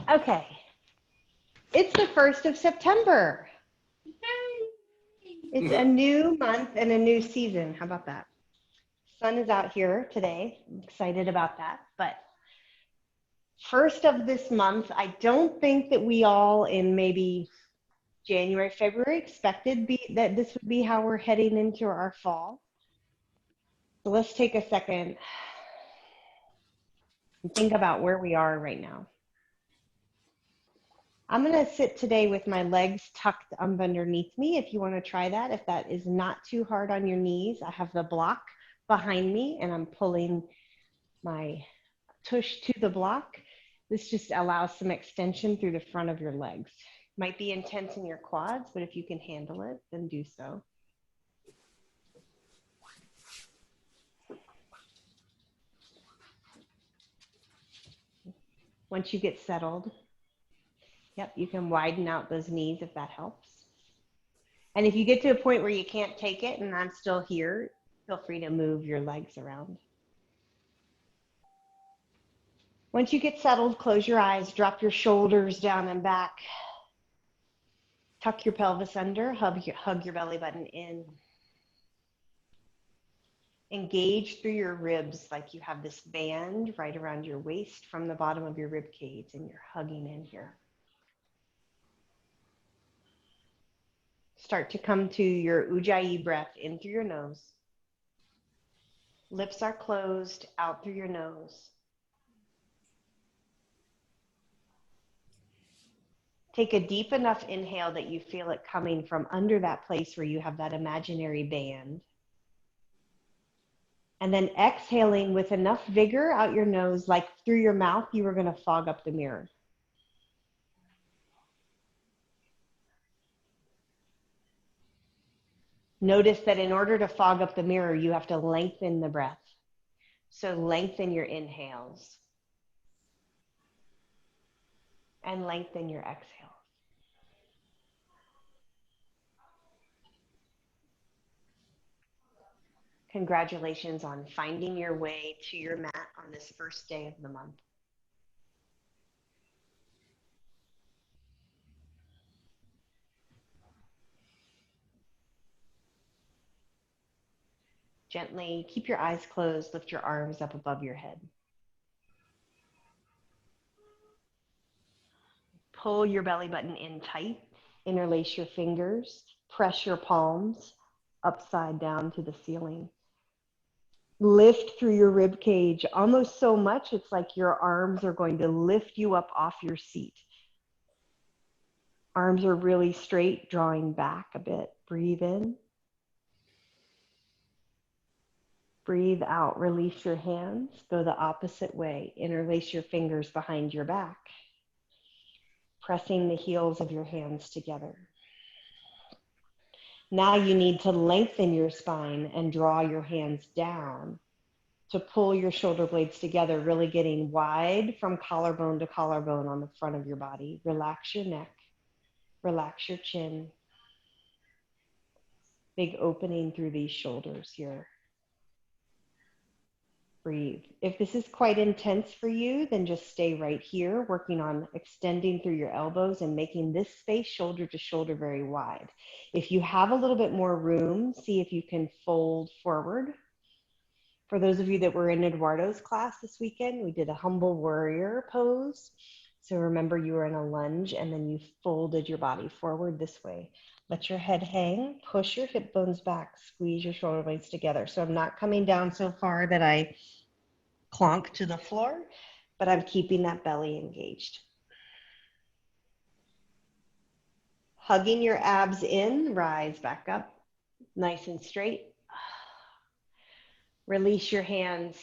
Okay. It's the 1st of September. It's a new month and a new season. How about that? Sun is out here today. I'm excited about that. But first of this month, I don't think that we all in maybe January, February expected that this would be how we're heading into our fall. So let's take a second and think about where we are right now. I'm going to sit today with my legs tucked underneath me if you want to try that. If that is not too hard on your knees, I have the block behind me and I'm pulling my tush to the block. This just allows some extension through the front of your legs. Might be intense in your quads, but if you can handle it, then do so. Once you get settled, yep, you can widen out those knees if that helps. And if you get to a point where you can't take it and I'm still here, feel free to move your legs around. Once you get settled, close your eyes, drop your shoulders down and back. Tuck your pelvis under, hug your belly button in. Engage through your ribs like you have this band right around your waist from the bottom of your rib cage and you're hugging in here. Start to come to your Ujjayi breath in through your nose. Lips are closed, out through your nose. Take a deep enough inhale that you feel it coming from under that place where you have that imaginary band. And then exhaling with enough vigor out your nose, like through your mouth, you were going to fog up the mirror. Notice that in order to fog up the mirror, you have to lengthen the breath. So lengthen your inhales and lengthen your exhales. Congratulations on finding your way to your mat on this first day of the month. Gently keep your eyes closed, lift your arms up above your head. Pull your belly button in tight, interlace your fingers, press your palms upside down to the ceiling. Lift through your rib cage almost so much it's like your arms are going to lift you up off your seat. Arms are really straight, drawing back a bit. Breathe in. Breathe out. Release your hands. Go the opposite way. Interlace your fingers behind your back, pressing the heels of your hands together. Now you need to lengthen your spine and draw your hands down to pull your shoulder blades together, really getting wide from collarbone to collarbone on the front of your body. Relax your neck. Relax your chin. Big opening through these shoulders here. Breathe. If this is quite intense for you, then just stay right here, working on extending through your elbows and making this space shoulder to shoulder very wide. If you have a little bit more room, see if you can fold forward. For those of you that were in Eduardo's class this weekend, we did a humble warrior pose. So remember, you were in a lunge and then you folded your body forward this way. Let your head hang, push your hip bones back, squeeze your shoulder blades together. So I'm not coming down so far that I clonk to the floor, but I'm keeping that belly engaged. Hugging your abs in, rise back up, nice and straight. Release your hands.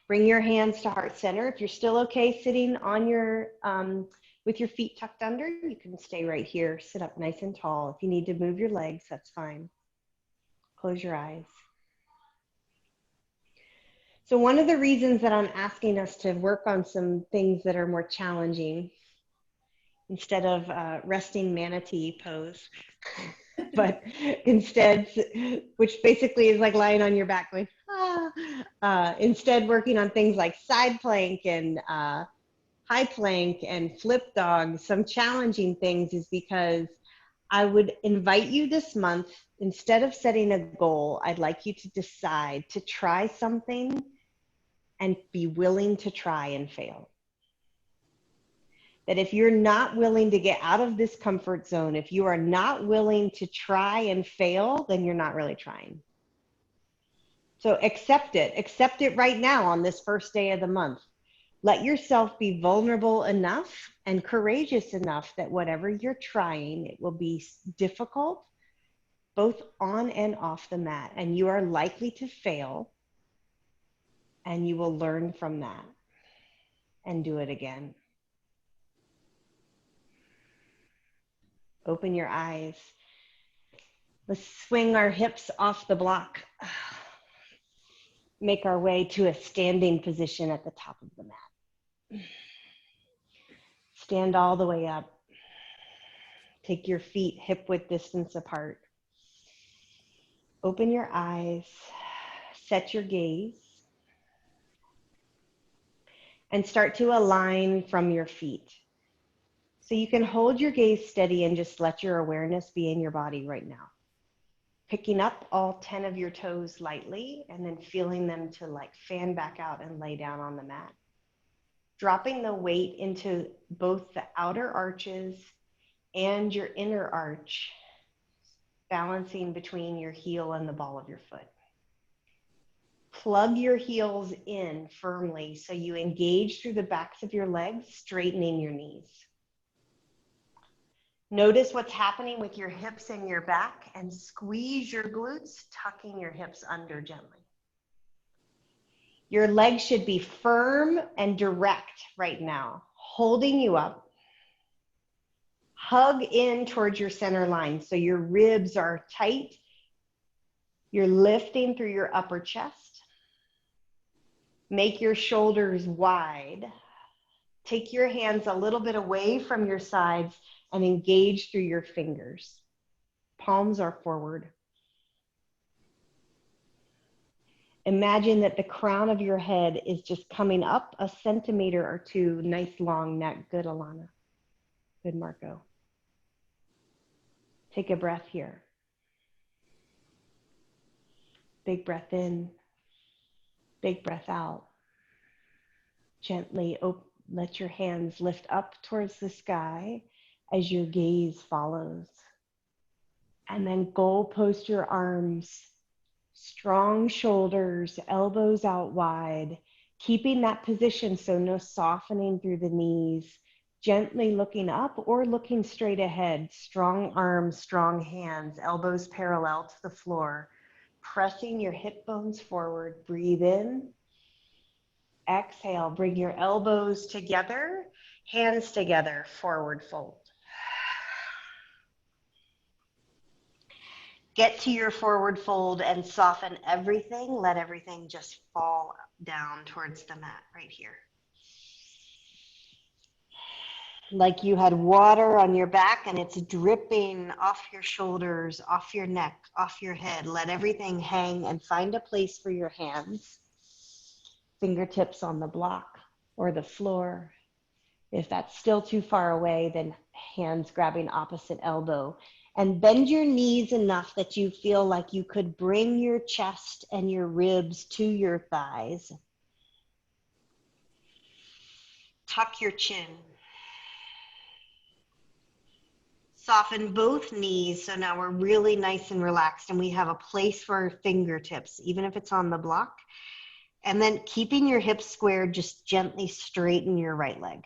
Bring your hands to heart center. If you're still okay sitting on your, with your feet tucked under, you can stay right here. Sit up nice and tall. If you need to move your legs, that's fine. Close your eyes. So one of the reasons that I'm asking us to work on some things that are more challenging instead of resting manatee pose, but instead, which basically is like lying on your back going, instead working on things like side plank and high plank and flip dog, some challenging things, is because I would invite you this month, instead of setting a goal, I'd like you to decide to try something and be willing to try and fail. That if you're not willing to get out of this comfort zone, if you are not willing to try and fail, then you're not really trying. So accept it right now on this first day of the month. Let yourself be vulnerable enough and courageous enough that whatever you're trying, it will be difficult, both on and off the mat, and you are likely to fail, and you will learn from that and do it again. Open your eyes. Let's swing our hips off the block. Make our way to a standing position at the top of the mat. Stand all the way up. Take your feet hip-width distance apart. Open your eyes. Set your gaze. And start to align from your feet. So you can hold your gaze steady and just let your awareness be in your body right now. Picking up all 10 of your toes lightly and then feeling them to like fan back out and lay down on the mat. Dropping the weight into both the outer arches and your inner arch, balancing between your heel and the ball of your foot. Plug your heels in firmly so you engage through the backs of your legs, straightening your knees. Notice what's happening with your hips and your back, and squeeze your glutes, tucking your hips under gently. Your legs should be firm and direct right now, holding you up. Hug in towards your center line so your ribs are tight. You're lifting through your upper chest. Make your shoulders wide. Take your hands a little bit away from your sides and engage through your fingers. Palms are forward. Imagine that the crown of your head is just coming up a centimeter or two. Nice long neck. Good, Alana. Good, Marco. Take a breath here. Big breath in. Big breath out. Gently let your hands lift up towards the sky as your gaze follows. And then goal post your arms, strong shoulders, elbows out wide, keeping that position so no softening through the knees, gently looking up or looking straight ahead, strong arms, strong hands, elbows parallel to the floor, pressing your hip bones forward. Breathe in. Exhale, bring your elbows together, hands together, forward fold. Get to your forward fold and soften everything. Let everything just fall down towards the mat right here. Like you had water on your back and it's dripping off your shoulders, off your neck, off your head. Let everything hang and find a place for your hands. Fingertips on the block or the floor. If that's still too far away, then hands grabbing opposite elbow. And bend your knees enough that you feel like you could bring your chest and your ribs to your thighs. Tuck your chin. Soften both knees, so now we're really nice and relaxed and we have a place for our fingertips, even if it's on the block. And then keeping your hips squared, just gently straighten your right leg.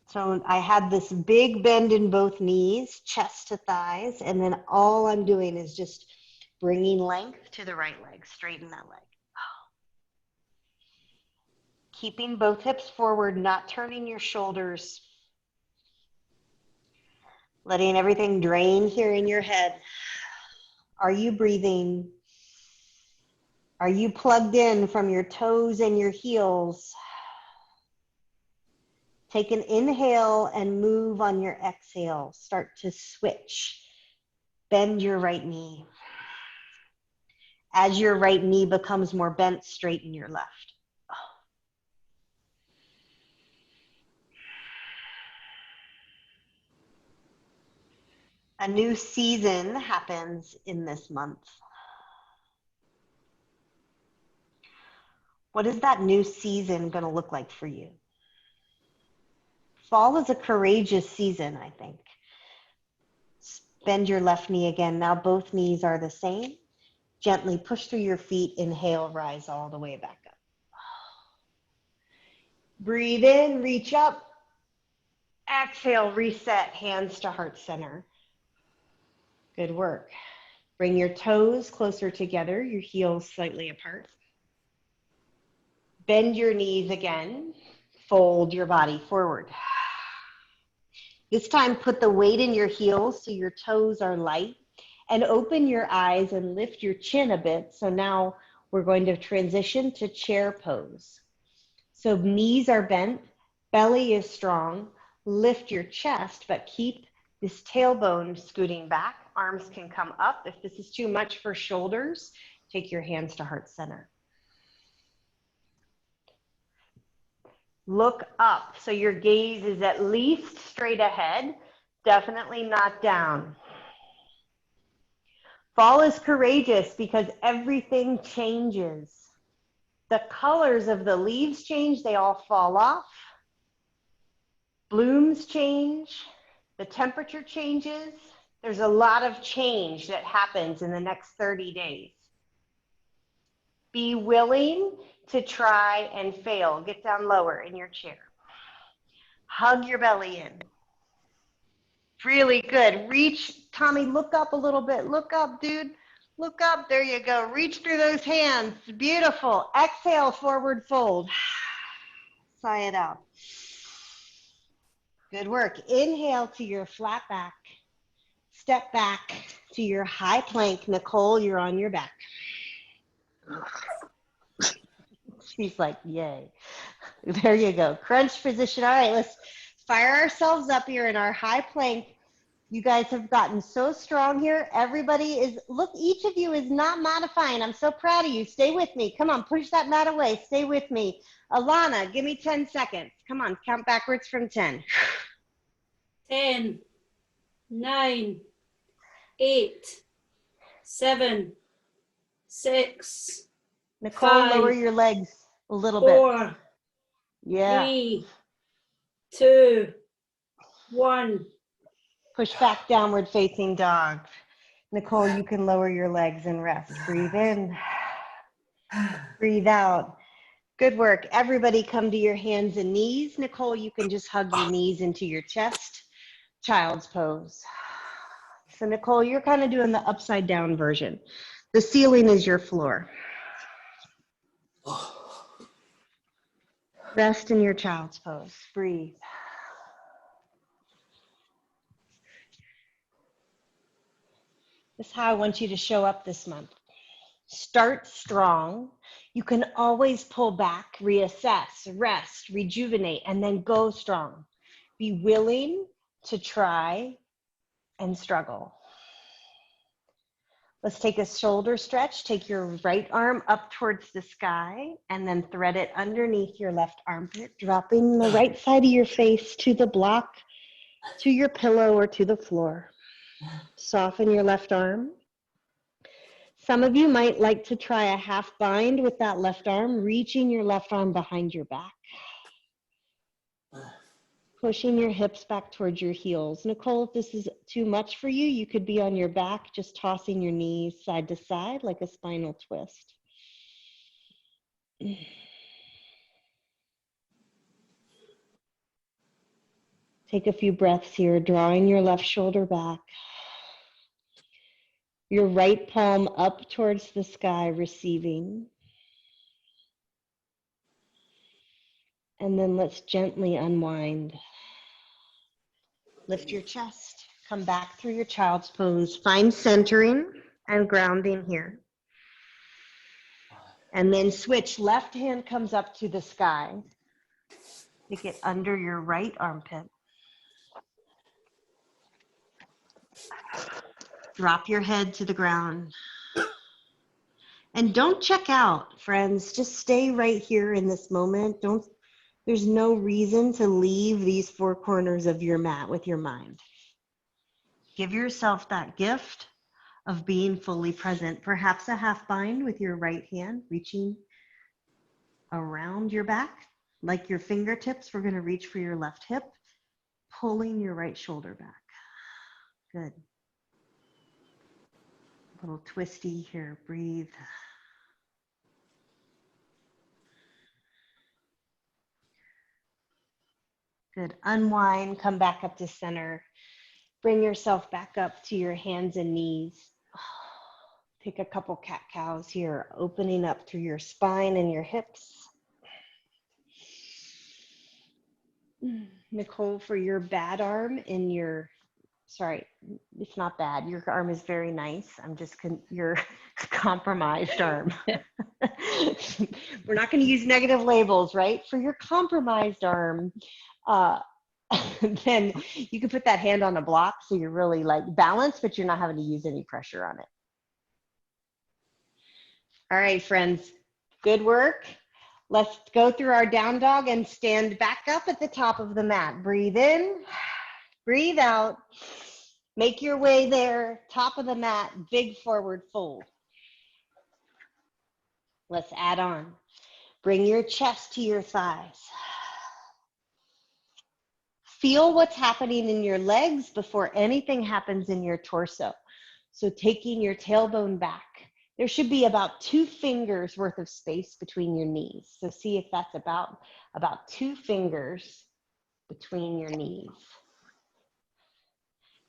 So I had this big bend in both knees, chest to thighs, and then all I'm doing is just bringing length to the right leg, straighten that leg. Keeping both hips forward, not turning your shoulders. Letting everything drain here in your head. Are you breathing? Are you plugged in from your toes and your heels? Take an inhale and move on your exhale. Start to switch. Bend your right knee. As your right knee becomes more bent, straighten your left. A new season happens in this month. What is that new season going to look like for you? Fall is a courageous season, I think. Bend your left knee again. Now both knees are the same. Gently push through your feet. Inhale, rise all the way back up. Breathe in, reach up. Exhale, reset, hands to heart center. Good work. Bring your toes closer together, your heels slightly apart. Bend your knees again. Fold your body forward. This time, put the weight in your heels so your toes are light, and open your eyes and lift your chin a bit. So now we're going to transition to chair pose. So knees are bent, belly is strong. Lift your chest, but keep this tailbone scooting back. Arms can come up. If this is too much for shoulders, take your hands to heart center. Look up, so your gaze is at least straight ahead, definitely not down. Fall is courageous because everything changes. The colors of the leaves change, they all fall off. Blooms change, the temperature changes. There's a lot of change that happens in the next 30 days. Be willing to try and fail. Get down lower in your chair. Hug your belly in. Really good. Reach, Tommy, look up a little bit. Look up, dude. Look up. There you go. Reach through those hands. Beautiful. Exhale, forward fold. Sigh it out. Good work. Inhale to your flat back. Step back to your high plank. Nicole, you're on your back. She's like, yay. There you go. Crunch position. All right, let's fire ourselves up here in our high plank. You guys have gotten so strong here. Everybody is, look, each of you is not modifying. I'm so proud of you. Stay with me. Come on, push that mat away. Stay with me. Alana, give me 10 seconds. Come on, count backwards from 10. 10, 9, 8, 7, 6, Nicole, 5, lower your legs a little 4, bit. Yeah. 3, 2, 1. Push back, downward facing dog. Nicole, you can lower your legs and rest. Breathe in. Breathe out. Good work. Everybody come to your hands and knees. Nicole, you can just hug your knees into your chest. Child's pose. So Nicole, you're kind of doing the upside down version. The ceiling is your floor. Rest in your child's pose. Breathe. This is how I want you to show up this month. Start strong. You can always pull back, reassess, rest, rejuvenate, and then go strong. Be willing to try and struggle. Let's take a shoulder stretch. Take your right arm up towards the sky and then thread it underneath your left armpit, dropping the right side of your face to the block, to your pillow, or to the floor. Soften your left arm. Some of you might like to try a half bind with that left arm, reaching your left arm behind your back. Pushing your hips back towards your heels. Nicole, if this is too much for you, you could be on your back, just tossing your knees side to side like a spinal twist. Take a few breaths here, drawing your left shoulder back. Your right palm up towards the sky, receiving. And then let's gently unwind. Lift your chest, come back through your child's pose. Find centering and grounding here. And then switch, left hand comes up to the sky. Take it under your right armpit. Drop your head to the ground. And don't check out, friends. Just stay right here in this moment. There's no reason to leave these four corners of your mat with your mind. Give yourself that gift of being fully present. Perhaps a half bind with your right hand, reaching around your back, like your fingertips. We're going to reach for your left hip, pulling your right shoulder back. Good. A little twisty here. Breathe. Good. Unwind, come back up to center. Bring yourself back up to your hands and knees. Take a couple cat-cows here, opening up through your spine and your hips. Nicole, for your bad arm in your, sorry, it's not bad. Your arm is very nice. I'm just, your compromised arm. We're not going to use negative labels, right? For your compromised arm, then you can put that hand on a block so you're really like balanced, but you're not having to use any pressure on it. All right, friends, good work. Let's go through our down dog and stand back up at the top of the mat. Breathe in, breathe out, make your way there, top of the mat, big forward fold. Let's add on. Bring your chest to your thighs. Feel what's happening in your legs before anything happens in your torso. So taking your tailbone back. There should be about 2 fingers worth of space between your knees. So see if that's about 2 fingers between your knees.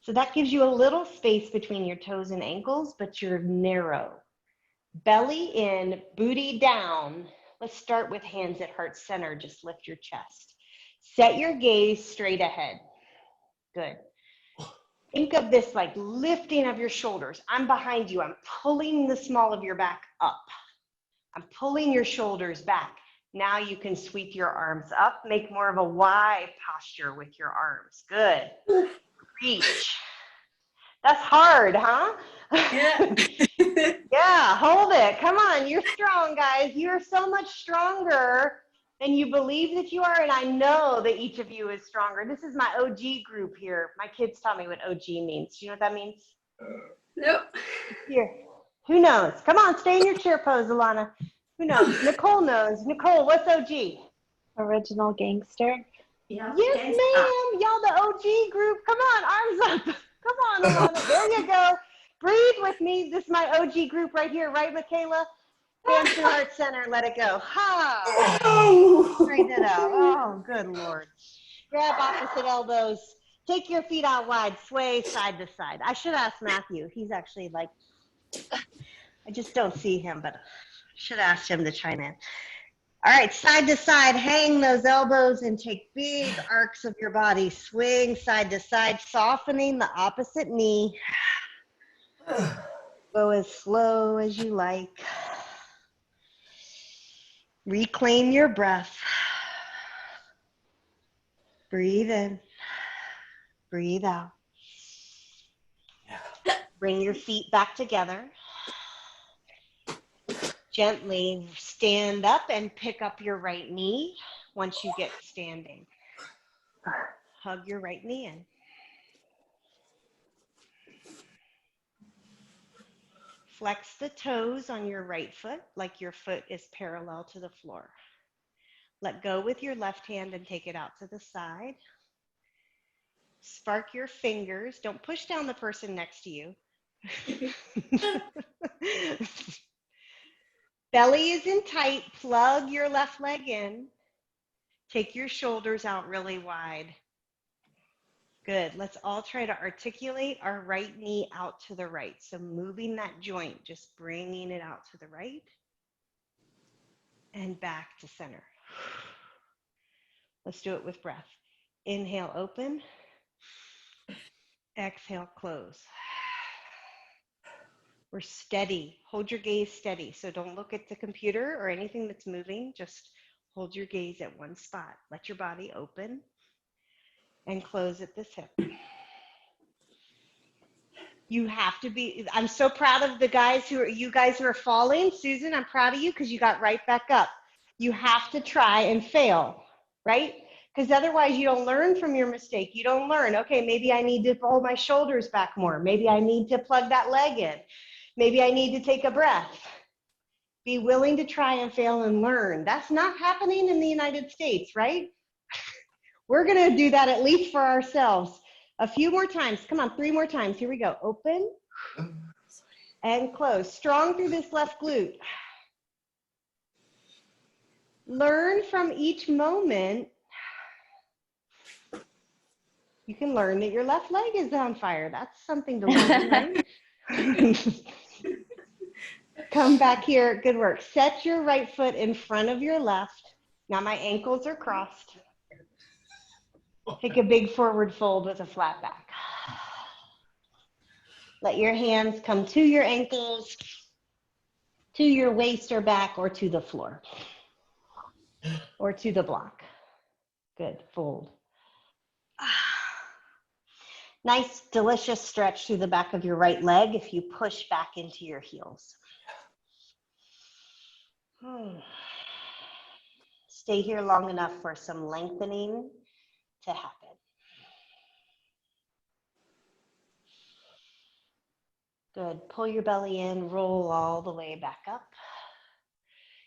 So that gives you a little space between your toes and ankles, but you're narrow. Belly in, booty down. Let's start with hands at heart center. Just lift your chest. Set your gaze straight ahead. Good. Think of this like lifting of your shoulders. I'm behind you. I'm pulling the small of your back up. I'm pulling your shoulders back. Now you can sweep your arms up. Make more of a Y posture with your arms. Good. Reach. That's hard, huh? Yeah. Yeah, hold it. Come on. You're strong, guys. You're so much stronger than you believe that you are, and I know that each of you is stronger. This is my OG group here. My kids taught me what OG means. Do you know what that means? Nope. Here. Who knows? Come on, stay in your chair pose, Alana. Who knows? Nicole knows. Nicole, what's OG? Original gangster. Yeah. Yes, ma'am. Y'all the OG group. Come on, arms up. Come on, Alana. There you go. Breathe with me. This is my OG group right here, right, Michaela? Hands to heart center, let it go. Ha! Straighten it out. Oh, good Lord. Grab opposite elbows. Take your feet out wide. Sway side to side. I should ask Matthew. He's actually like, I just don't see him, but should ask him to chime in. All right, side to side. Hang those elbows and take big arcs of your body. Swing side to side, softening the opposite knee. Go as slow as you like. Reclaim your breath. Breathe in. Breathe out. Bring your feet back together. Gently stand up and pick up your right knee once you get standing. Hug your right knee in. Flex the toes on your right foot like your foot is parallel to the floor. Let go with your left hand and take it out to the side. Spark your fingers. Don't push down the person next to you. Belly is in tight. Plug your left leg in. Take your shoulders out really wide. Good. Let's all try to articulate our right knee out to the right. So moving that joint, just bringing it out to the right and back to center. Let's do it with breath. Inhale, open. Exhale, close. We're steady. Hold your gaze steady. So don't look at the computer or anything that's moving. Just Hold your gaze at one spot. Let your body open and close at this hip. You have to be, I'm so proud of you guys who are falling. Susan, I'm proud of you because you got right back up. You have to try and fail, right? Because otherwise you don't learn from your mistake. You don't learn, okay, maybe I need to hold my shoulders back more. Maybe I need to plug that leg in. Maybe I need to take a breath. Be willing to try and fail and learn. That's not happening in the United States, right? We're gonna do that at least for ourselves. A few more times, come on, 3 more times. Here we go, open and close. Strong through this left glute. Learn from each moment. You can learn that your left leg is on fire. That's something to learn, right? Come back here, good work. Set your right foot in front of your left. Now my ankles are crossed. Take a big forward fold with a flat back. Let your hands come to your ankles, to your waist or back, or to the floor, or to the block. Good, fold. Nice, delicious stretch through the back of your right leg if you push back into your heels. Stay here long enough for some lengthening to happen. Good, pull your belly in, roll all the way back up.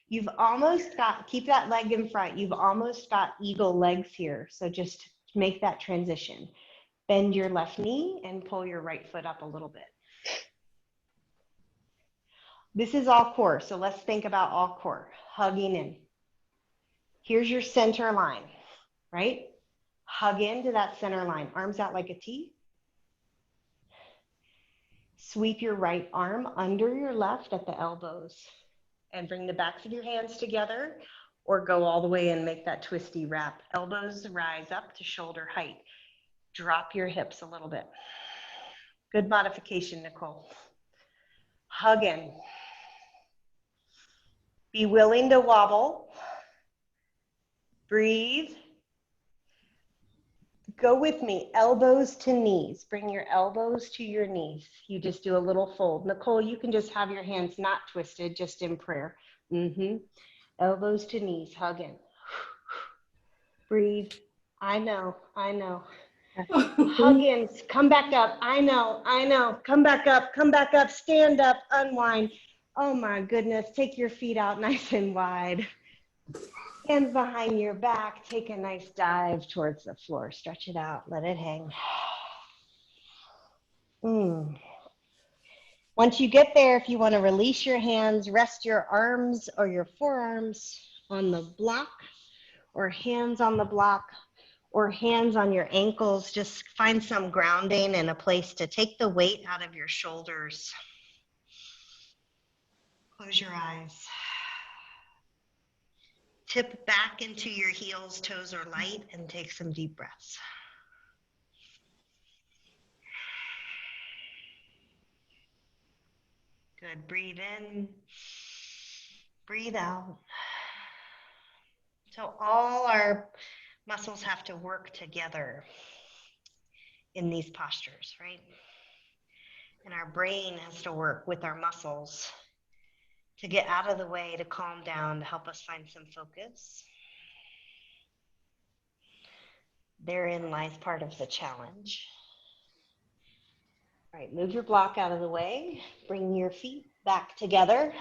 You've almost got, keep that leg in front, you've almost got eagle legs here, so just make that transition. Bend your left knee and pull your right foot up a little bit. This is all core, so let's think about all core, hugging in. Here's your center line, right? Hug into that center line, arms out like a T. Sweep your right arm under your left at the elbows and bring the backs of your hands together, or go all the way and make that twisty wrap. Elbows rise up to shoulder height. Drop your hips a little bit. Good modification, Nicole. Hug in. Be willing to wobble. Breathe. Go with me, elbows to knees. Bring your elbows to your knees. You just do a little fold. Nicole, you can just have your hands not twisted, just in prayer. Elbows to knees, hug in. Breathe. I know. Hug in, come back up. I know. Come back up, stand up, unwind. Oh my goodness, take your feet out nice and wide. Hands behind your back, take a nice dive towards the floor. Stretch it out, let it hang. Once you get there, if you want to release your hands, rest your arms or your forearms on the block, or hands on the block, or hands on your ankles. Just find some grounding and a place to take the weight out of your shoulders. Close your eyes. Tip back into your heels, toes are light, and take some deep breaths. Good, breathe in, breathe out. So all our muscles have to work together in these postures, right? And our brain has to work with our muscles to get out of the way, to calm down, to help us find some focus. Therein lies part of the challenge. All right, move your block out of the way. Bring your feet back together.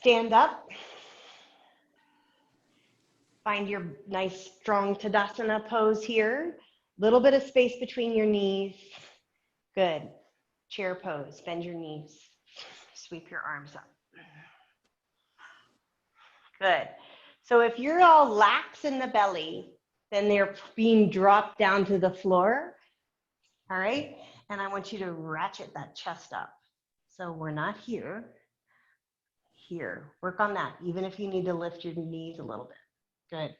Stand up. Find your nice, strong Tadasana pose here. Little bit of space between your knees. Good. Chair pose. Bend your knees. Sweep your arms up. Good. So if you're all lax in the belly, then they're being dropped down to the floor. All right. And I want you to ratchet that chest up. So we're not here. Here. Work on that, even if you need to lift your knees a little bit. Good.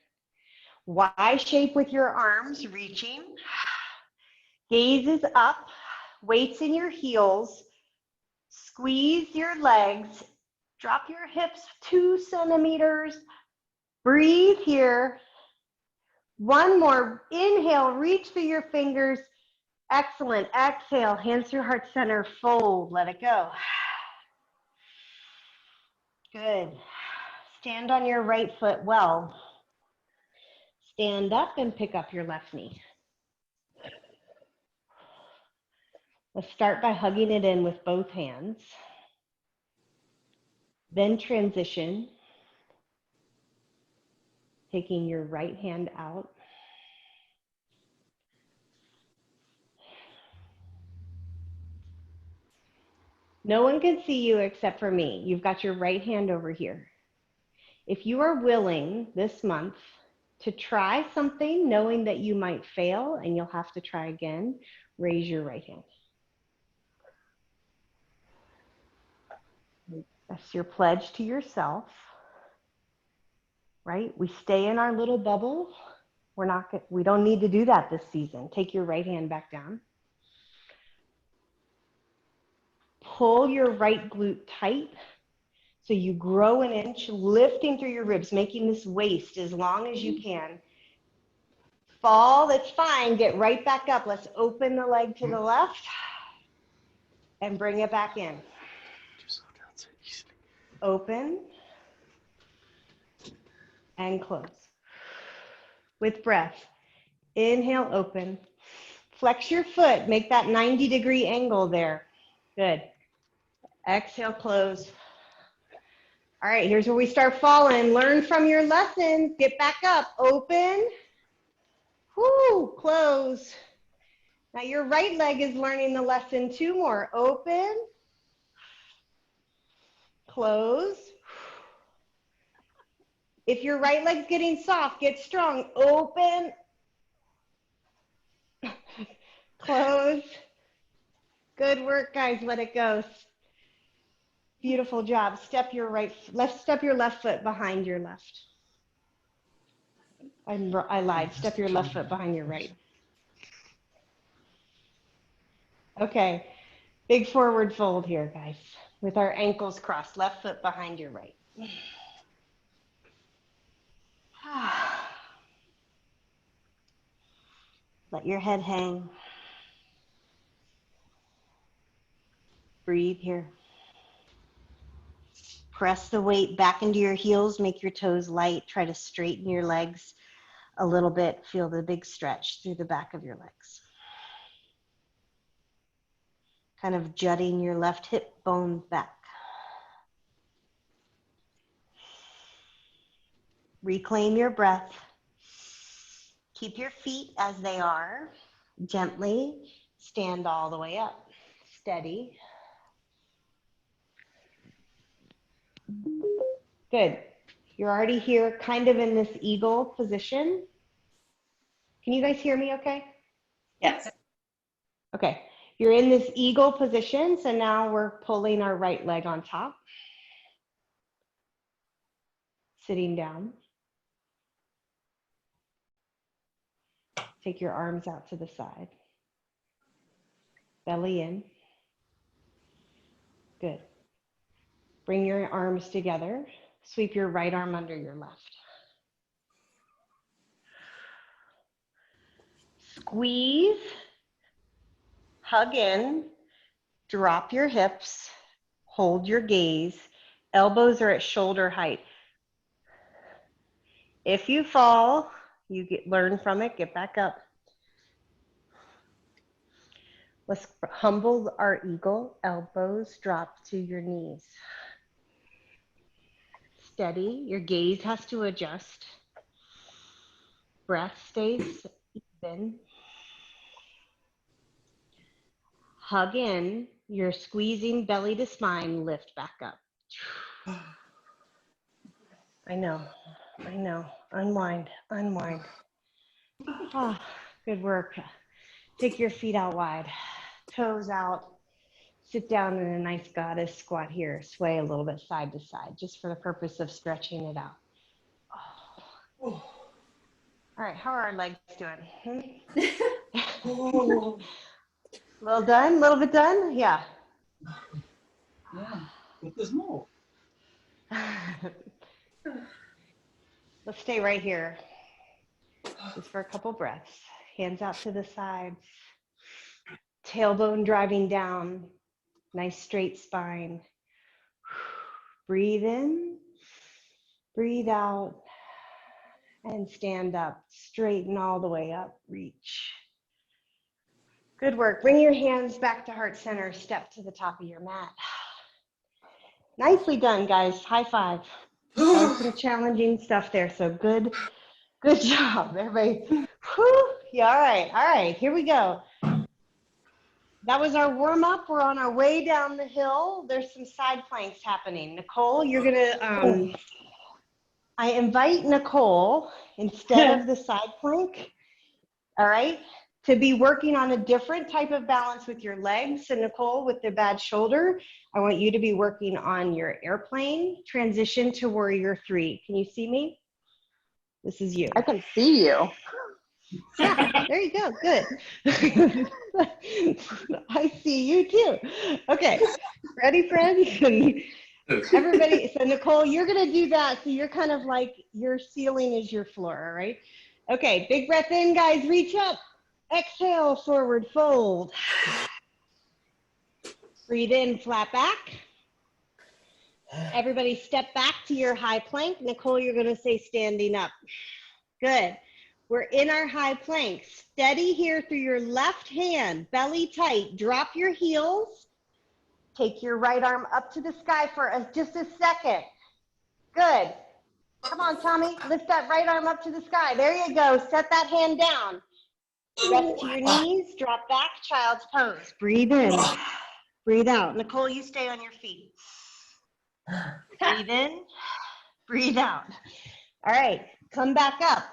Y shape with your arms, reaching. Gaze is up. Weights in your heels. Squeeze your legs. Drop your hips 2 centimeters. Breathe here. One more. Inhale, reach through your fingers. Excellent. Exhale, hands through heart center, fold. Let it go. Good. Stand on your right foot well. Stand up and pick up your left knee. Let's start by hugging it in with both hands. Then transition, taking your right hand out. No one can see you except for me. You've got your right hand over here. If you are willing this month to try something, knowing that you might fail and you'll have to try again, raise your right hand. That's your pledge to yourself, right? We stay in our little bubble. We don't need to do that this season. Take your right hand back down. Pull your right glute tight so you grow an inch, lifting through your ribs, making this waist as long as you can. Fall, that's fine. Get right back up. Let's open the leg to the left and bring it back in. Open and close. With breath, inhale, open. Flex your foot, make that 90-degree angle there. Good. Exhale, close. All right, here's where we start falling. Learn from your lessons. Get back up, open. Whoo, close. Now your right leg is learning the lesson. 2 more. Open. Close. If your right leg's getting soft, get strong. Open. Close. Good work, guys. Let it go. Beautiful job. Step your left foot behind your left. I lied. Step your left foot behind your right. Okay. Big forward fold here, guys. With our ankles crossed. Left foot behind your right. Let your head hang. Breathe here. Press the weight back into your heels. Make your toes light. Try to straighten your legs a little bit. Feel the big stretch through the back of your legs. Kind of jutting your left hip bone back. Reclaim your breath. Keep your feet as they are. Gently stand all the way up. Steady. Good. You're already here, kind of in this eagle position. Can you guys hear me okay? Yes. Okay. You're in this eagle position, so now we're pulling our right leg on top. Sitting down. Take your arms out to the side. Belly in. Good. Bring your arms together. Sweep your right arm under your left. Squeeze. Hug in. Drop your hips. Hold your gaze. Elbows are at shoulder height. If you fall, you learn from it, get back up. Let's humble our eagle. Elbows drop to your knees. Steady. Your gaze has to adjust. Breath stays even. Hug in. You're squeezing belly to spine. Lift back up. I know. Unwind. Oh, good work. Take your feet out wide. Toes out. Sit down in a nice goddess squat here. Sway a little bit side to side, just for the purpose of stretching it out. Oh. All right, how are our legs doing? A little done? A little bit done? Yeah. Yeah, but there's more. Let's stay right here just for a couple breaths. Hands out to the sides. Tailbone driving down. Nice straight spine. Breathe in, breathe out, and stand up. Straighten all the way up. Reach. Good work. Bring your hands back to heart center. Step to the top of your mat. Nicely done, guys. High five. That was some challenging stuff there. So good job, everybody. Whew. Yeah, all right. Here we go. That was our warm up. We're on our way down the hill. There's some side planks happening. Nicole, you're gonna. I invite Nicole instead of the side plank. All right, to be working on a different type of balance with your legs. So Nicole, with the bad shoulder, I want you to be working on your airplane transition to warrior 3. Can you see me? This is you. I can see you. Yeah, there you go. Good. I see you too. Okay, ready, friends? Everybody, so Nicole, you're going to do that. So you're kind of like your ceiling is your floor, all right? Okay, big breath in, guys. Reach up. Exhale, forward fold. Breathe in, flat back. Everybody step back to your high plank. Nicole, you're going to say standing up. Good. We're in our high plank. Steady here through your left hand, belly tight. Drop your heels. Take your right arm up to the sky for just a second. Good. Come on, Tommy. Lift that right arm up to the sky. There you go. Set that hand down. Rest to your knees. Drop back. Child's pose. Breathe in. Breathe out. Nicole, you stay on your feet. Breathe in. Breathe out. All right. Come back up.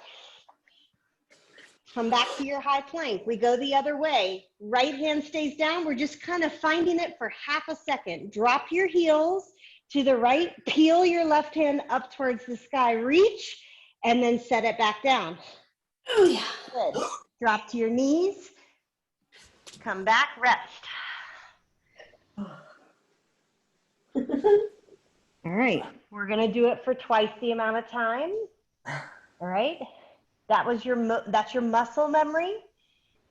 Come back to your high plank. We go the other way. Right hand stays down. We're just kind of finding it for half a second. Drop your heels to the right. Peel your left hand up towards the sky. Reach, and then set it back down. Oh, yeah. Good. Drop to your knees. Come back, rest. All right. We're going to do it for twice the amount of time. All right. That's your muscle memory.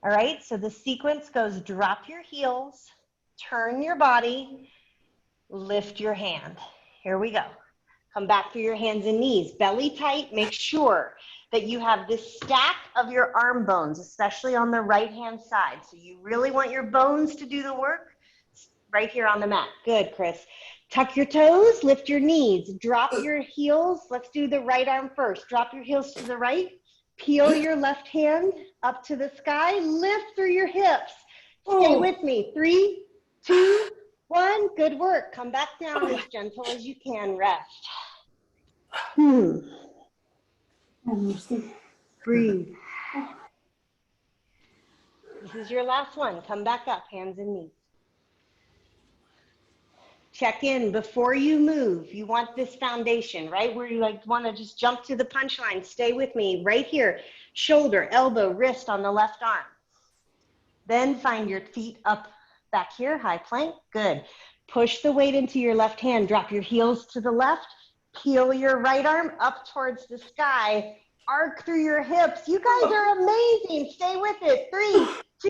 All right, so the sequence goes drop your heels, turn your body, lift your hand. Here we go. Come back through your hands and knees, belly tight. Make sure that you have this stack of your arm bones, especially on the right-hand side. So you really want your bones to do the work right here on the mat. Good, Chris. Tuck your toes, lift your knees, drop your heels. Let's do the right arm first. Drop your heels to the right. Peel your left hand up to the sky. Lift through your hips. Stay with me. 3, 2, 1. Good work. Come back down as gentle as you can. Rest. Breathe. This is your last one. Come back up, hands and knees. Check in before you move. You want this foundation, right? Where you want to just jump to the punchline. Stay with me right here. Shoulder, elbow, wrist on the left arm. Then find your feet up back here, high plank. Good. Push the weight into your left hand. Drop your heels to the left. Peel your right arm up towards the sky. Arc through your hips. You guys are amazing. Stay with it. 3, 2,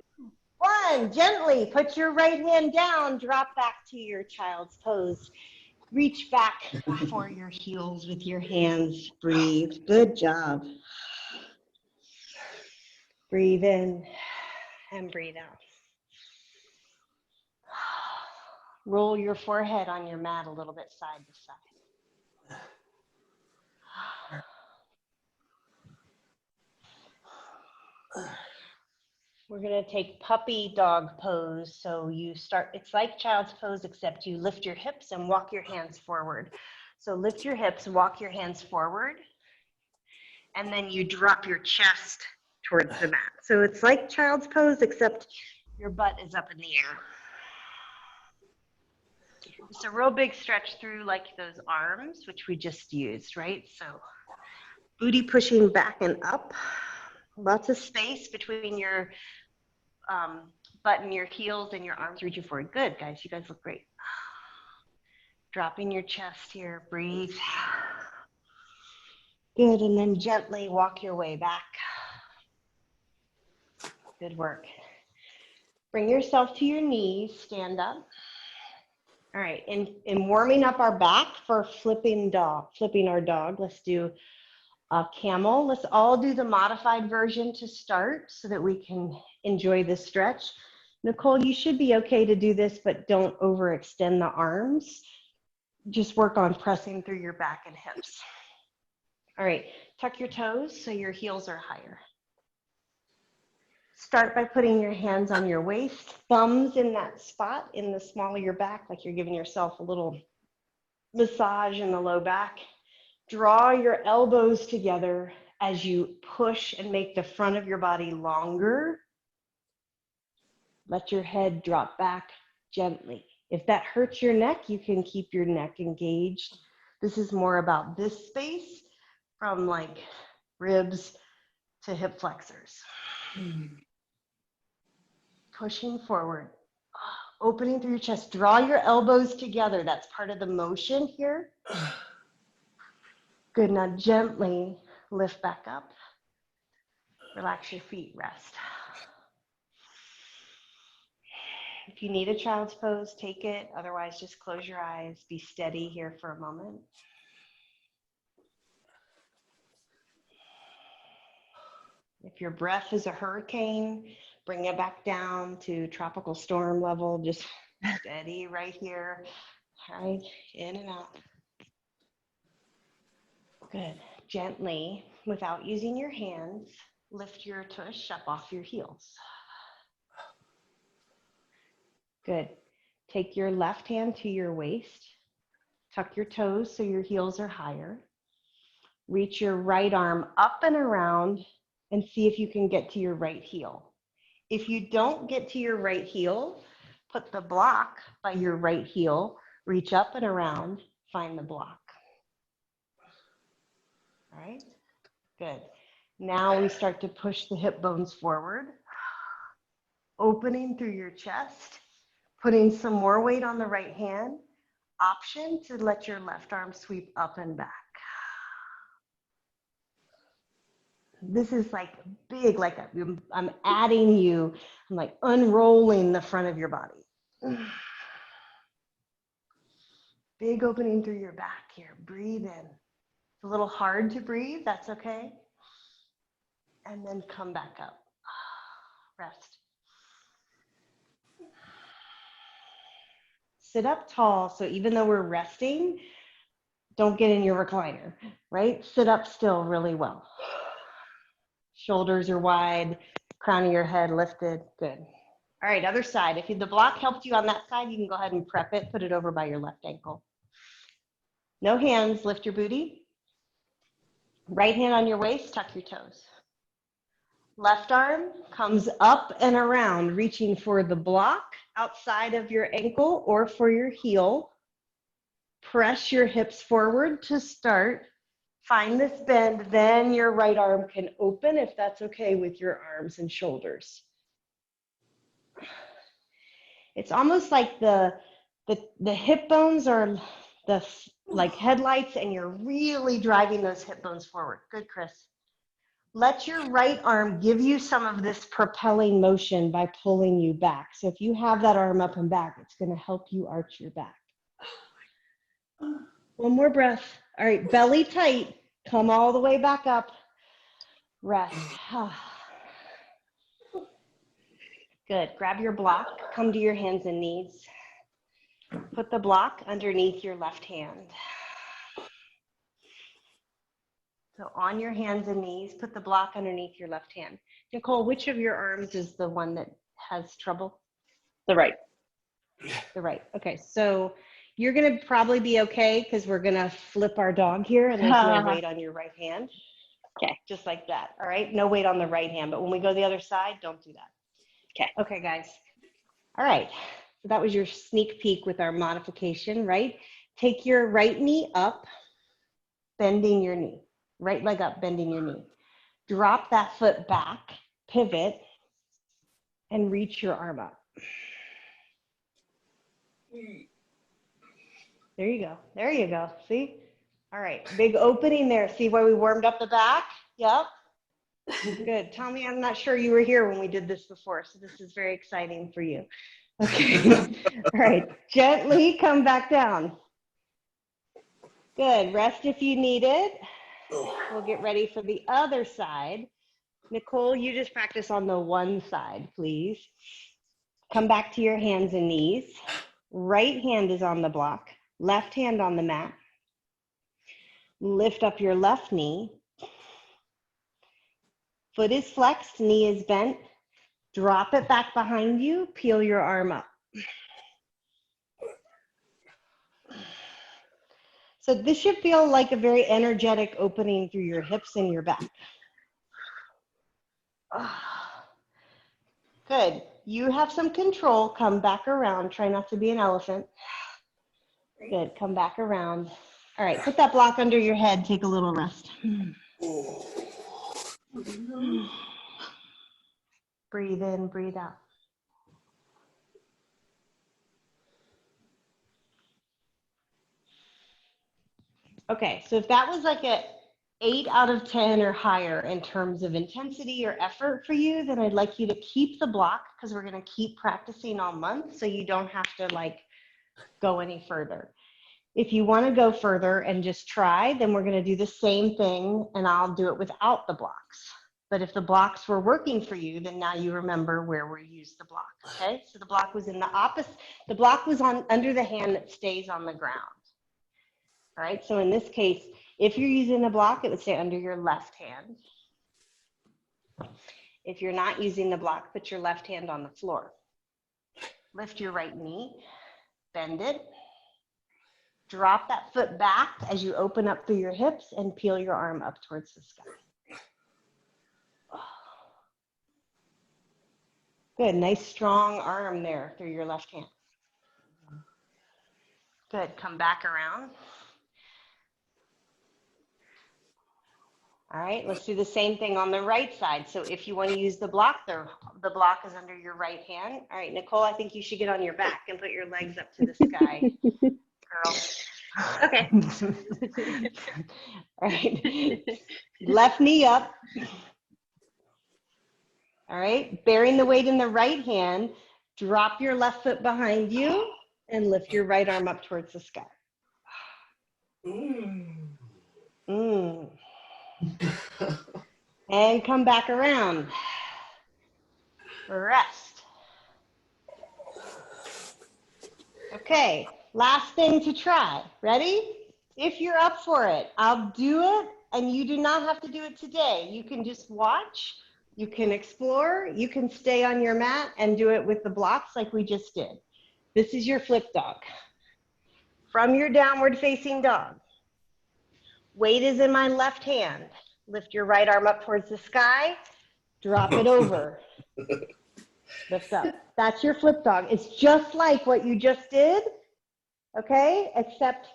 1. Gently put your right hand down. Drop back to your child's pose. Reach back for your heels with your hands. Breathe. Good job. Breathe in and breathe out. Roll your forehead on your mat a little bit side to side. We're going to take puppy dog pose. So you start, it's like child's pose, except you lift your hips and walk your hands forward. So lift your hips, walk your hands forward, and then you drop your chest towards the mat. So it's like child's pose, except your butt is up in the air. It's a real big stretch through like those arms, which we just used, right? So booty pushing back and up. Lots of space between your butt and your heels and your arms reaching forward. Good, guys. You guys look great. Dropping your chest here, breathe. Good, and then gently walk your way back. Good work. Bring yourself to your knees, stand up. All right, in warming up our back for flipping our dog, let's do a camel. Let's all do the modified version to start so that we can enjoy this stretch. Nicole, you should be okay to do this, but don't overextend the arms. Just work on pressing through your back and hips. All right, tuck your toes so your heels are higher. Start by putting your hands on your waist, thumbs in that spot in the small of your back, like you're giving yourself a little massage in the low back. Draw your elbows together as you push and make the front of your body longer. Let your head drop back gently. If that hurts your neck, you can keep your neck engaged. This is more about this space from like ribs to hip flexors. Pushing forward, opening through your chest. Draw your elbows together. That's part of the motion here. Good, now gently lift back up. Relax your feet, rest. If you need a child's pose, take it. Otherwise, just close your eyes. Be steady here for a moment. If your breath is a hurricane, bring it back down to tropical storm level. Just steady right here. All right, in and out. Good. Gently, without using your hands, lift your tush up off your heels. Good. Take your left hand to your waist. Tuck your toes so your heels are higher. Reach your right arm up and around and see if you can get to your right heel. If you don't get to your right heel, put the block by your right heel, reach up and around, find the block. All right, good. Now we start to push the hip bones forward, opening through your chest, putting some more weight on the right hand, option to let your left arm sweep up and back. This is like big, like I'm adding you, I'm like unrolling the front of your body. Big opening through your back here, breathe in. It's a little hard to breathe, that's okay. And then come back up, rest. Sit up tall, so even though we're resting, don't get in your recliner, right? Sit up still really well. Shoulders are wide, crown of your head lifted, good. All right, other side. If the block helped you on that side, you can go ahead and prep it, put it over by your left ankle. No hands, lift your booty. Right hand on your waist, tuck your toes. Left arm comes up and around, reaching for the block outside of your ankle or for your heel. Press your hips forward to start. Find this bend, then your right arm can open if that's okay with your arms and shoulders. It's almost like the hip bones are the like headlights and you're really driving those hip bones forward. Good, Chris. Let your right arm give you some of this propelling motion by pulling you back. So if you have that arm up and back, it's going to help you arch your back. One more breath. All right, belly tight. Come all the way back up. Rest. Good. Grab your block. Come to your hands and knees. Put the block underneath your left hand. So on your hands and knees, put the block underneath your left hand. Nicole, which of your arms is the one that has trouble? The right. The right. Okay, so you're going to probably be okay because we're going to flip our dog here and there's no weight on your right hand. Okay. Just like that. All right, no weight on the right hand, but when we go the other side, don't do that. Okay. Okay, guys. All right, so that was your sneak peek with our modification, right? Take your right knee up, bending your knee. Right leg up, bending your knee. Drop that foot back, pivot, and reach your arm up. There you go. There you go. See? All right. Big opening there. See where we warmed up the back? Yep. Good. Tommy, I'm not sure you were here when we did this before, so this is very exciting for you. Okay. All right. Gently come back down. Good. Rest if you need it. We'll get ready for the other side. Nicole, you just practice on the one side, please. Come back to your hands and knees. Right hand is on the block, left hand on the mat. Lift up your left knee. Foot is flexed, knee is bent. Drop it back behind you, peel your arm up. So this should feel like a very energetic opening through your hips and your back. Good. You have some control. Come back around. Try not to be an elephant. Good. Come back around. All right. Put that block under your head. Take a little rest. Breathe in, breathe out. Okay. So if that was like a 8 out of 10 or higher in terms of intensity or effort for you, then I'd like you to keep the block because we're going to keep practicing all month so you don't have to like go any further. If you want to go further and just try, then we're going to do the same thing and I'll do it without the blocks. But if the blocks were working for you, then now you remember where we used the block. Okay, so the block was in the opposite, the block was on under the hand that stays on the ground. All right, so in this case, if you're using the block, it would stay under your left hand. If you're not using the block, put your left hand on the floor. Lift your right knee, bend it. Drop that foot back as you open up through your hips and peel your arm up towards the sky. Good, nice strong arm there through your left hand. Good, come back around. All right, let's do the same thing on the right side. So if you want to use the block, the block is under your right hand. All right, Nicole, I think you should get on your back and put your legs up to the sky, girl. Okay. All right, left knee up. All right, bearing the weight in the right hand, drop your left foot behind you and lift your right arm up towards the sky. And come back around. Rest. Okay, last thing to try. Ready? If you're up for it, I'll do it, and you do not have to do it today. You can just watch, you can explore, you can stay on your mat and do it with the blocks like we just did. This is your flip dog. From your downward facing dog. Weight is in my left hand. Lift your right arm up towards the sky. Drop it over. Lift up. That's your flip dog. It's just like what you just did, okay? Except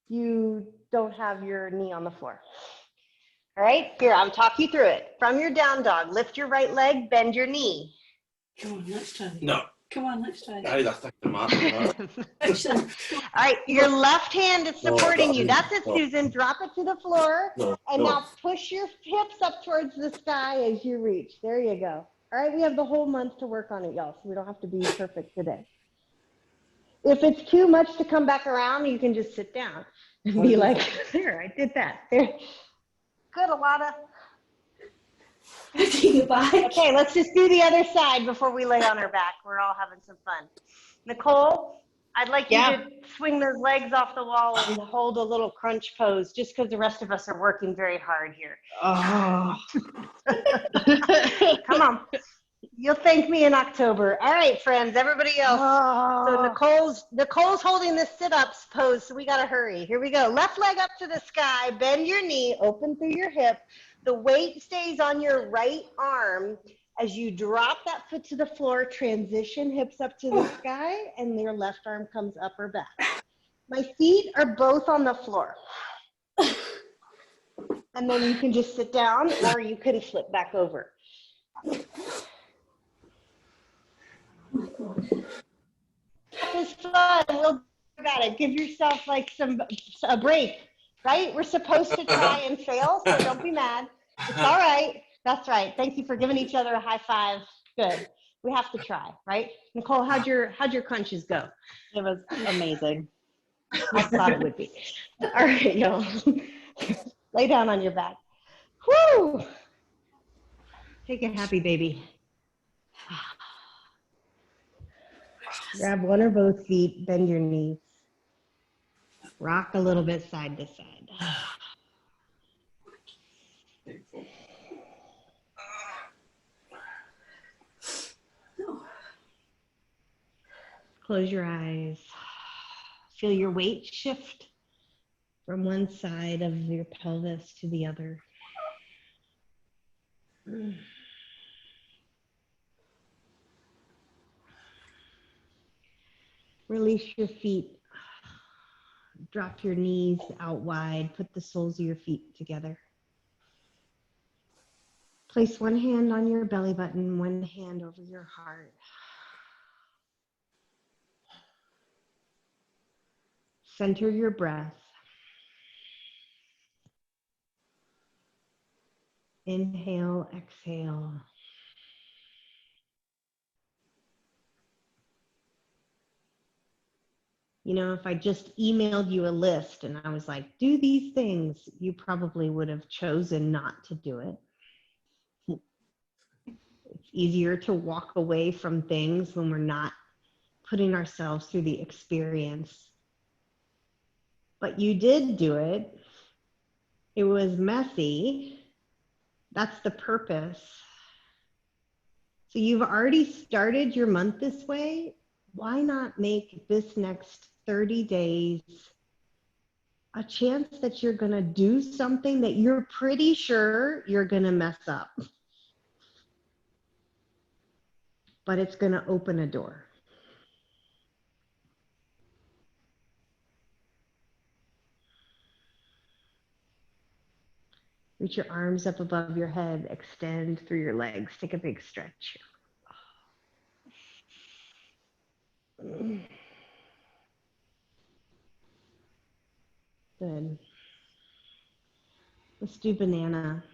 you don't have your knee on the floor. All right, here, I'll talk you through it. From your down dog, lift your right leg, bend your knee. Come on, let's try it. No. Come on, let's try it. Hey, that's the mat. Excellent. All right, your left hand is supporting you. That's it, Susan. Drop it to the floor. And now push your hips up towards the sky as you reach. There you go. All right, we have the whole month to work on it, y'all, so we don't have to be perfect today. If it's too much to come back around, you can just sit down and be like, there, I did that. There. Good, Alana. Okay, let's just do the other side before we lay on our back. We're all having some fun. Nicole, I'd like you to swing those legs off the wall and hold a little crunch pose, just because the rest of us are working very hard here. Oh. Come on. You'll thank me in October. All right, friends, everybody else. So Nicole's holding this sit-ups pose, so we got to hurry. Here we go. Left leg up to the sky, bend your knee, open through your hip. The weight stays on your right arm. As you drop that foot to the floor, transition hips up to the sky, and your left arm comes up or back. My feet are both on the floor. And then you can just sit down, or you can flip back over. This is fun. We'll about it. Give yourself like a break, right? We're supposed to try and fail, so don't be mad. It's all right. That's right. Thank you for giving each other a high five. Good. We have to try, right? Nicole, how'd your crunches go? It was amazing. I thought it would be. All right, y'all. Lay down on your back. Whoo! Take it happy, baby. Grab one or both feet, bend your knees. Rock a little bit side to side. Close your eyes. Feel your weight shift from one side of your pelvis to the other. Release your feet. Drop your knees out wide. Put the soles of your feet together. Place one hand on your belly button, one hand over your heart. Center your breath. Inhale, exhale. You know, if I just emailed you a list and I was like, do these things, you probably would have chosen not to do it. It's easier to walk away from things when we're not putting ourselves through the experience. But you did do it. It was messy. That's the purpose. So you've already started your month this way. Why not make this next 30 days a chance that you're going to do something that you're pretty sure you're going to mess up? But it's going to open a door. Reach your arms up above your head, extend through your legs. Take a big stretch. Good. Let's do banana.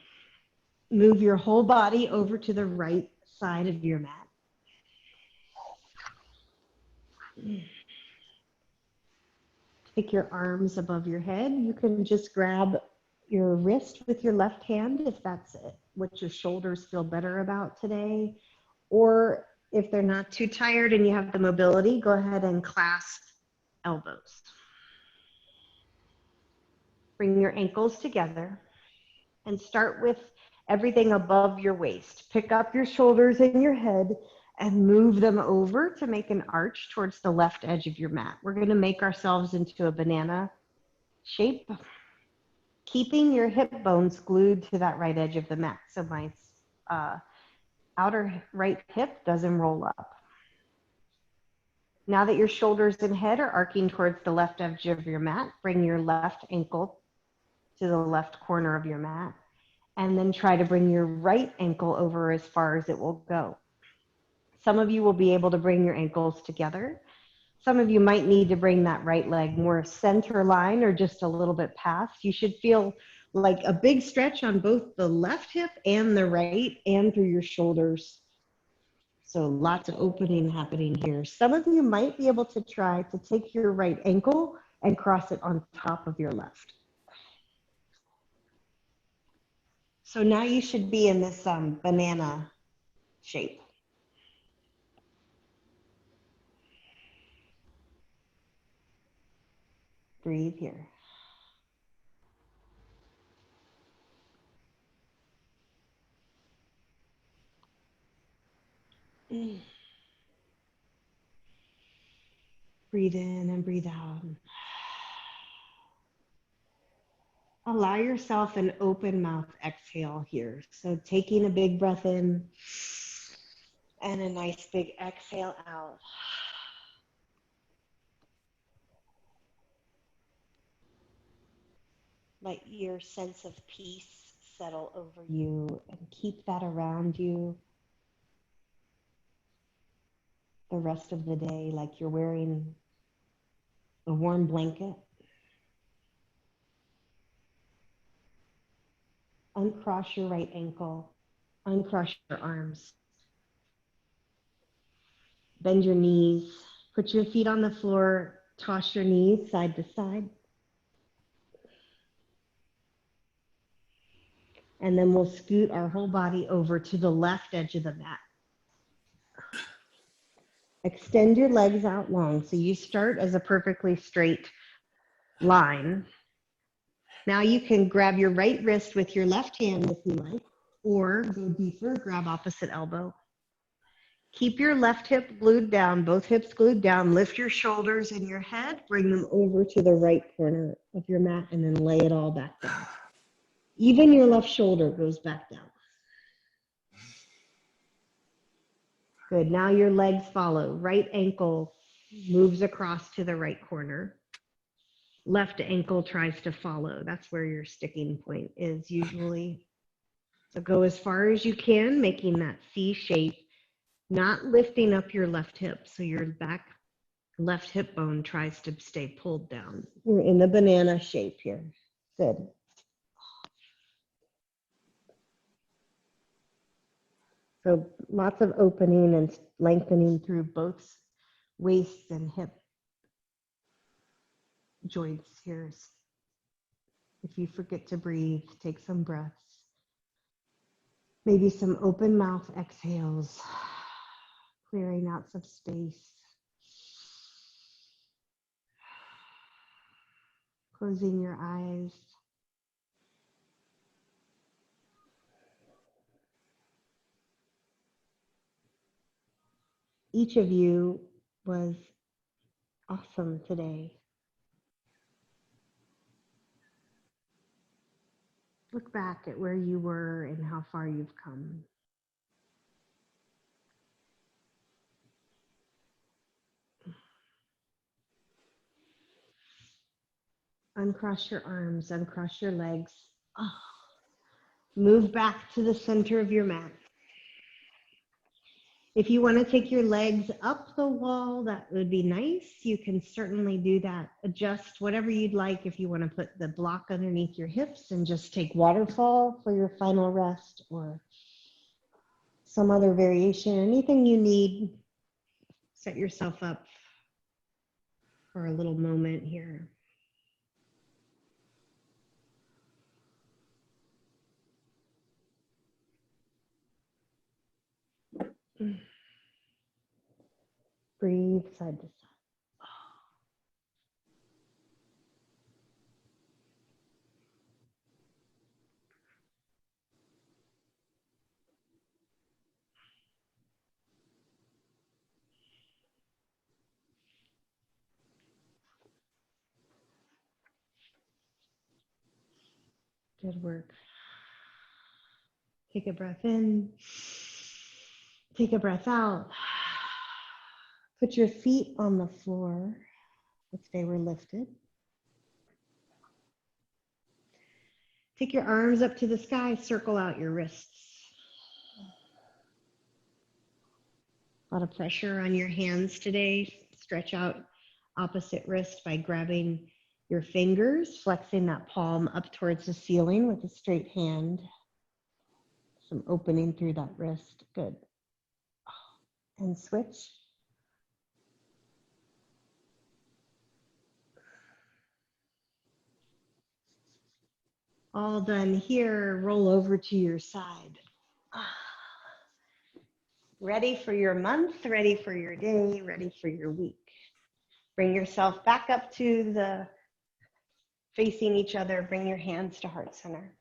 Move your whole body over to the right side of your mat. Take your arms above your head. You can just grab your wrist with your left hand if that's what your shoulders feel better about today. Or if they're not too tired and you have the mobility, go ahead and clasp elbows. Bring your ankles together and start with everything above your waist. Pick up your shoulders and your head and move them over to make an arch towards the left edge of your mat. We're going to make ourselves into a banana shape, keeping your hip bones glued to that right edge of the mat. So my outer right hip doesn't roll up. Now that your shoulders and head are arcing towards the left edge of your mat, bring your left ankle to the left corner of your mat, and then try to bring your right ankle over as far as it will go. Some of you will be able to bring your ankles together. Some of you might need to bring that right leg more center line or just a little bit past. You should feel like a big stretch on both the left hip and the right and through your shoulders. So lots of opening happening here. Some of you might be able to try to take your right ankle and cross it on top of your left. So now you should be in this banana shape. Breathe here. Breathe in and breathe out. Allow yourself an open mouth exhale here. So taking a big breath in and a nice big exhale out. Let your sense of peace settle over you and keep that around you the rest of the day, like you're wearing a warm blanket. Uncross your right ankle. Uncross your arms. Bend your knees. Put your feet on the floor. Toss your knees side to side. And then we'll scoot our whole body over to the left edge of the mat. Extend your legs out long. So you start as a perfectly straight line. Now you can grab your right wrist with your left hand if you like, or go deeper, grab opposite elbow. Keep your left hip glued down, both hips glued down. Lift your shoulders and your head, bring them over to the right corner of your mat, and then lay it all back down. Even your left shoulder goes back down. Good, now your legs follow. Right ankle moves across to the right corner. Left ankle tries to follow. That's where your sticking point is usually. So go as far as you can, making that C shape, not lifting up your left hip. So your back left hip bone tries to stay pulled down. You're in the banana shape here. Good. So lots of opening and lengthening through both waist and hip joints here. If you forget to breathe, take some breaths. Maybe some open mouth exhales, clearing out some space. Closing your eyes. Each of you was awesome today. Look back at where you were and how far you've come. Uncross your arms, uncross your legs. Oh. Move back to the center of your mat. If you want to take your legs up the wall, that would be nice. You can certainly do that. Adjust whatever you'd like if you want to put the block underneath your hips and just take waterfall for your final rest or some other variation. Anything you need, set yourself up for a little moment here. Breathe side to side. Good work. Take a breath in. Take a breath out. Put your feet on the floor if they were lifted. Take your arms up to the sky, circle out your wrists. A lot of pressure on your hands today. Stretch out opposite wrist by grabbing your fingers, flexing that palm up towards the ceiling with a straight hand. Some opening through that wrist. Good. And switch. All done here, roll over to your side. Ready for your month, ready for your day, ready for your week. Bring yourself back up to the facing each other. Bring your hands to heart center.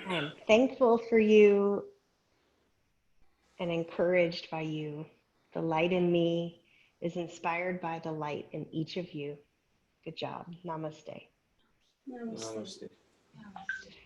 I am thankful for you and encouraged by you. The light in me is inspired by the light in each of you. Good job. Namaste. Namaste. Namaste. Namaste.